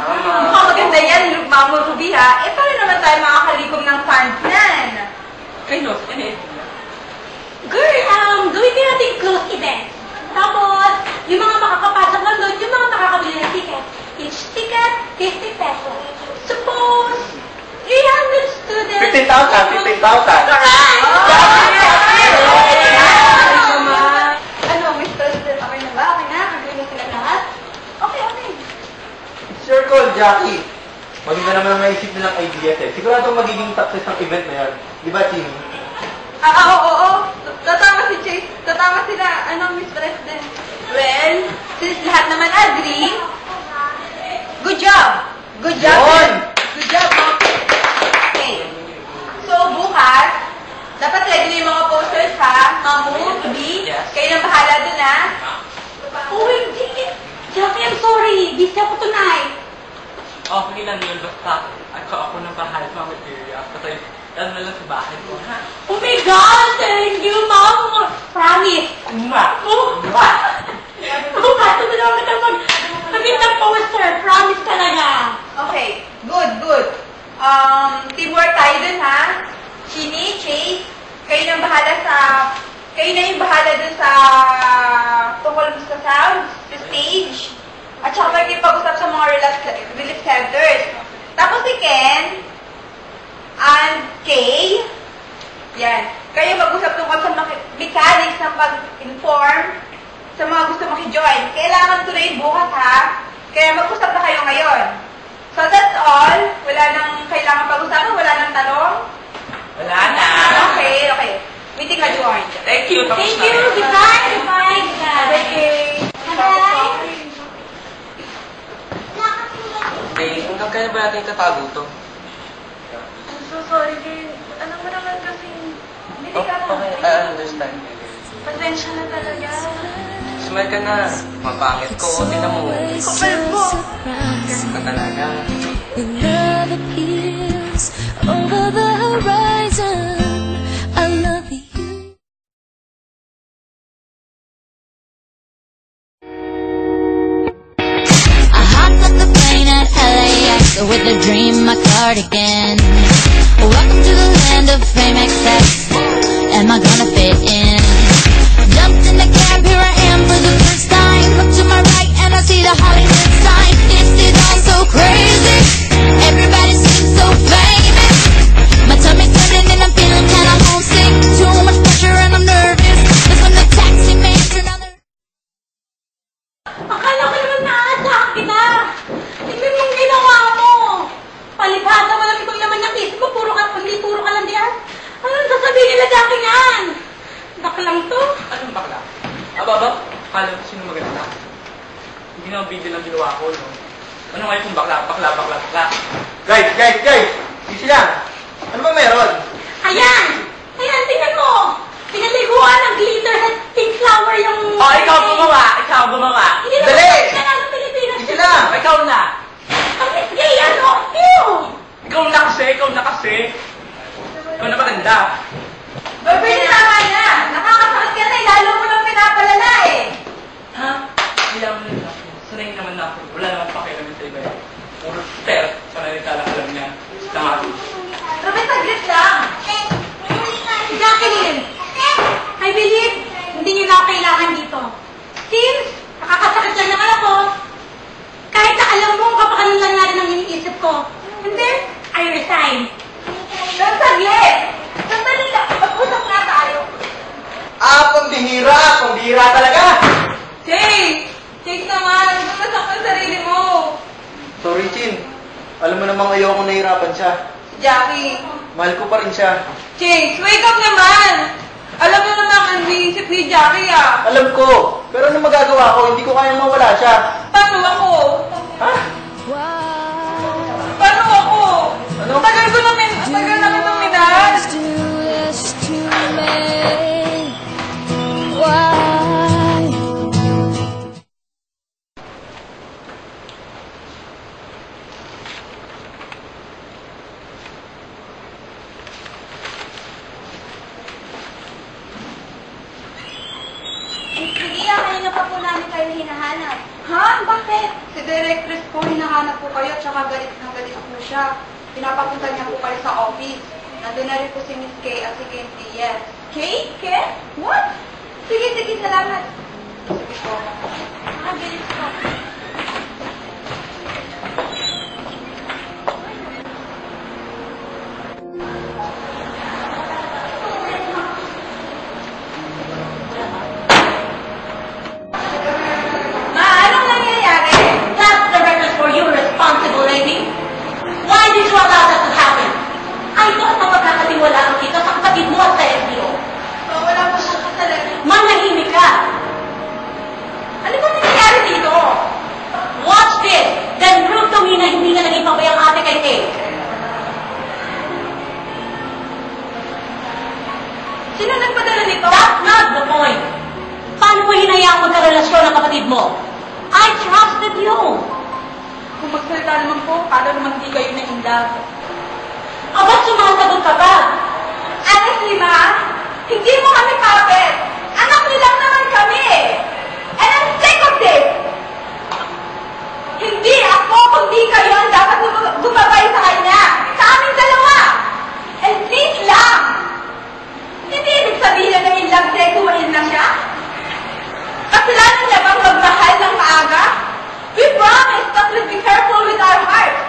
Mukhang maganda yan, Mamo Ruby ha. Eh, paano naman tayo makakalikom ng funds nan? Kayo, Girl, gawin din natin close event. Tapos, yung mga makakapasok lang doon, yung mga makakabili ng ticket. Each ticket, 50 pesos. Suppose, 300 students. 15,000, 15,000. Correct! Ano, Miss President, okay na ba? Okay na? Kagawin na sila lahat? Okay. Sure call, Jackie. Maganda naman ang maisip nilang ideas eh. Siguradong magiging success ang event na yan. Di ba, Ching? Oo. Tatama si Chase. Tatama sila, Miss President. Well, since lahat naman agree, good job. Good job. Yun! Good job, okay. So, bukas, dapat ready na yung mga posters, ha? Mamu, Ruby, Yes. kayo nang bahala dun, ha? OMG! Jackie, I'm sorry. Busy ako tonight. okay lang yun. Basta ako nang bahala sa mga materials. Kasi yan na lang sa bahay ko, ha? Oh my God! Thank you, Mom! Promise! Bukas, ito na kita mag-gawin ng poster. Promise talaga. Okay, good. Teamwork tayo dun, ha? Chini, Chase, kayo na yung bahala dun sa tungkol sa sound, sa stage. At saka magkipag-usap sa mga relief centers. Tapos si Ken and Kay, yan. Kayo mag-usap tungkol sa mechanics ng pag-inform sa mga gusto maki-join. Kailangan tuloy bukas, ha? Kaya mag-usap na kayo ngayon. So that's all. Wala nang kailangan pag-usapan? Wala nang tanong? Wala na. Okay. Meeting adjourned. Thank you. Thank you. Goodbye. Okay. Bye. Okay, hanggang kaya ba natin tatago to? I'm so sorry, Ken. Alam mo naman kasi, hindi ka lang. Okay, I understand. Pasensya na talaga. Smile ka na. Mapangit ko. Tingnan mo. Kapal mo. Ka talaga. Love appears over the horizon. I love you. I hopped off the plane at LAX with a dream, my cardigan. Welcome to the land of fame excess. Am I gonna fit in? Jumped in the cab, here I am for the first time. Look to my right and I see the Hollywood sign. This is all so crazy. Everybody seems so famous. My tummy turning and I'm feeling kinda homesick. Too much pressure and I'm nervous. That's when the taxi man turned on the... Akala ko naman naaasahan kita. Tingnan mong ginawa mo. Palibhasa mo lang itong laman ng isip mo. Puro ka lang diyan. Anong sasabihin nila Jackie yan? Baklang to. Anong bakla? Aba, kala ko sino maganda? Hindi naman video lang ginawa ko, no? Ano ngayon kung bakla? Guys! Easy lang. Ano ba meron? Ayan, tingnan mo. Pinaliguan ng glitter at pink flower yung... Oh, ikaw gumawa! Hindi Dali! naman kailangan ng Pilipinas. Easy lang. Ikaw na! Ang Miss Gay, ano? Ew! Ikaw na kasi! Ikaw na maganda! Baby, tama na. Nakakasakit ka na eh. Lalo mo lang pinapalala eh. Ha? Kaya mo lang ako. Sanay naman na ako. Wala naman pakialam sa iba yan. Puro ter. Sanay talang alam niya. Tama. Ruby, saglit lang. Jacqueline, I believe hindi niyo na ako kailangan dito. Since nakakasakit lang naman ako, kahit na alam mo ang kapakanan lang natin ang iniisip ko. And then, I resign. Saglit. Sandali lang. Mag-usap na tayo. Pambihira talaga. Chase naman. Bumasak ang sarili mo. Sorry, Chin. Alam mo namang ayoko nahirapan siya. Jackie. Mahal ko pa rin siya. Chase, wake up naman. Alam mo naman ang iniisip ni Jackie ah. Alam ko. Pero ano magagawa ko? Hindi ko kayang mawala siya. Paano ako? Ha? Paano ako? Ano? Tagal namin ng minahal. Hindi kanina pa po namin kayo hinahanap. Ha? Bakit? Si Directress po, hinahanap po kayo, tsaka galit na galit po siya. Pinapapunta niya po kayo sa office. Nandun na rin po si Miss Kay at si Ken Diaz. Kay? Ken? What? Sige, salamat. Sige po. Bilis po. Ma, anong nangyayari? That's the record for you, responsible lady. Why did you allow that to happen? I thought na magkakatiwalaan kita sa kapatid mo at sa LTO. Wala po siyang kasalanan. Manahimik ka. Ano ba nangyayari dito? Watch this, then prove to me na hindi ka naging pabayang ate kay Kay. Sino nagpadala nito? That's not the point. Paano mo hinayaang magkarelasyon ang kapatid mo? I trusted you. Kung magsalita naman po, paano naman hindi kayo na-in-love? Aba, sumasagot ka ba? Honestly, ma, hindi mo kami puppet. Anak niyo lang naman kami. And I'm sick of this. Hindi ako, kundi kayo ang dapat gumabay sa kanya. Sa aming dalawa. And please lang. Hindi ibig sabihin na in love sexual na siya. Kasalanan niya bang magmahal ng maaga? We promise that we'll be careful with our hearts.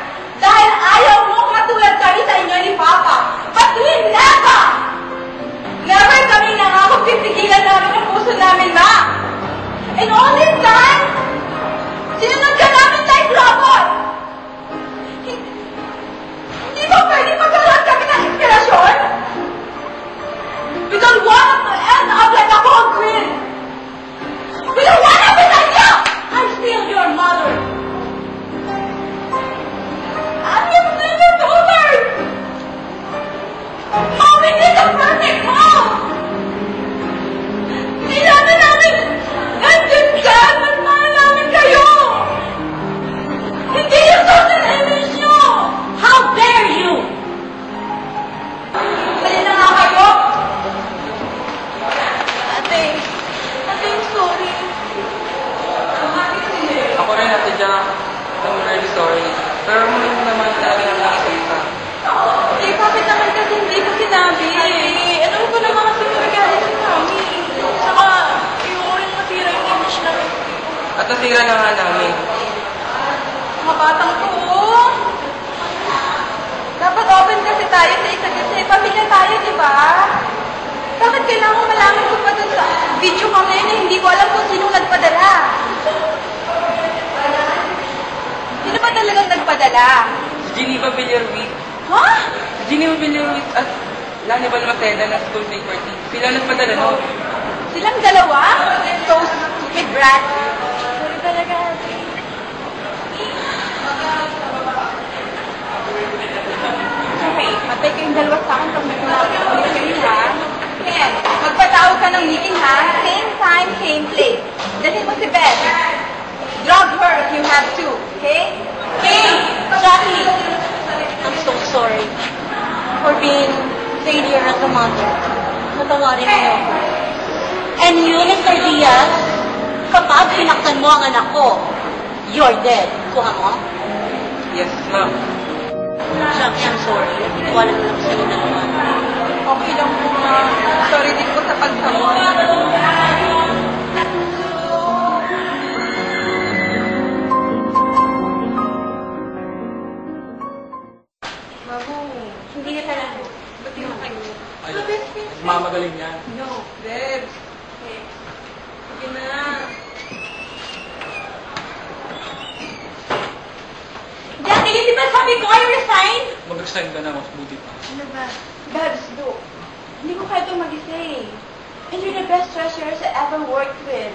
Dahil ayaw mo matulad kami sa inyo ni Papa. But we never! Never kami nangakong pipigilan namin ang puso namin, ma. And all this time, sinunod ka namin like robot. Hindi ba pwede magkaroon kami ng inspirasyon? We don't want to end up like a cold cream. We don't want to be like you! I'm still your mother. I'm your favorite daughter! Mommy is the perfect mom! Hindi namin nandun ka! Mas mahal namin kayo! Hindi yung total image nyo! How dare you? Mali na nga kayo! Ate, I'm sorry. Ako rin, Ate Jack. I'm really sorry. Pero mo naman talaga ng nakikita. Eh, bakit naman kasi hindi ko sinabi? Ano ko naman kasi magagalit si Mami? Saka, ayoko rin masira yung image namin. At nasira na nga namin. Mga batang to. Dapat open kasi tayo sa isa't isa. Pamilya tayo, di ba? Bakit kailangan ko malaman ko pa dun sa video ko ngayon na hindi ko alam kung sinong nagpadala? Sino ba talagang nagpadala? Si Geneva Villarwit. Ha? Si Geneva Villarwit at Lanibal Maceda ng School Day 14. Sila nagpadala no? Silang dalawa? So stupid, brat. Sorry talaga. Okay, patay kayong dalawa sa akin pag ulit kayo, ha? Ken, magpatawag ka ng meeting, ha? Same time, same place. Dalhin mo si Beth. Drug her if you have to, okay? Hey, Jackie, I'm so sorry for being failure as a mother. Natawarin niyo ako. And you, Mr. Diaz, kapag pinaktan mo ang anak ko, you're dead. Kuha mo? Yes, ma'am. Jackie, I'm sorry. Wala na lang sa inyo naman. Okay lang po, ma. Sorry din ko sa pagsamot. Bago. Hindi na talaga. Ba't yung kayo? Ay, mamagaling yan. No, Debs. Okay. Sige na. Jackie, hindi ba sabi ko I resign? Mag-resign ka na, mas buti pa. Ano ba? Debs, do. Hindi ko kaya itong mag-isa eh. And you're the best treasurers I ever worked with.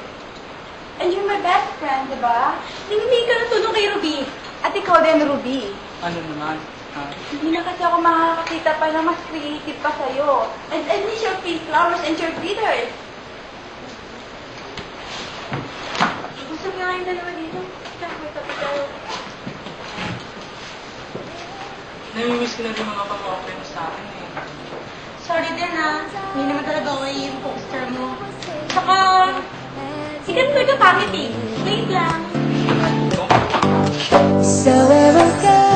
And you're my best friend, di ba? Hindi ka na tulong kay Ruby. At ikaw din, Ruby. Ano naman? Ha? Hindi na kasi ako makakakita pa na mas creative pa sa'yo. And I miss your pink flowers and your glitters. Gusto mo nga yung dalawa dito? May tabi tayo. Namimiss ko na rin mga pag-offer mo sa akin eh. Sorry din ha. Hindi naman talaga okay yung poster mo. Saka, hindi ka talaga pangit eh. Wait lang. So, So we're okay.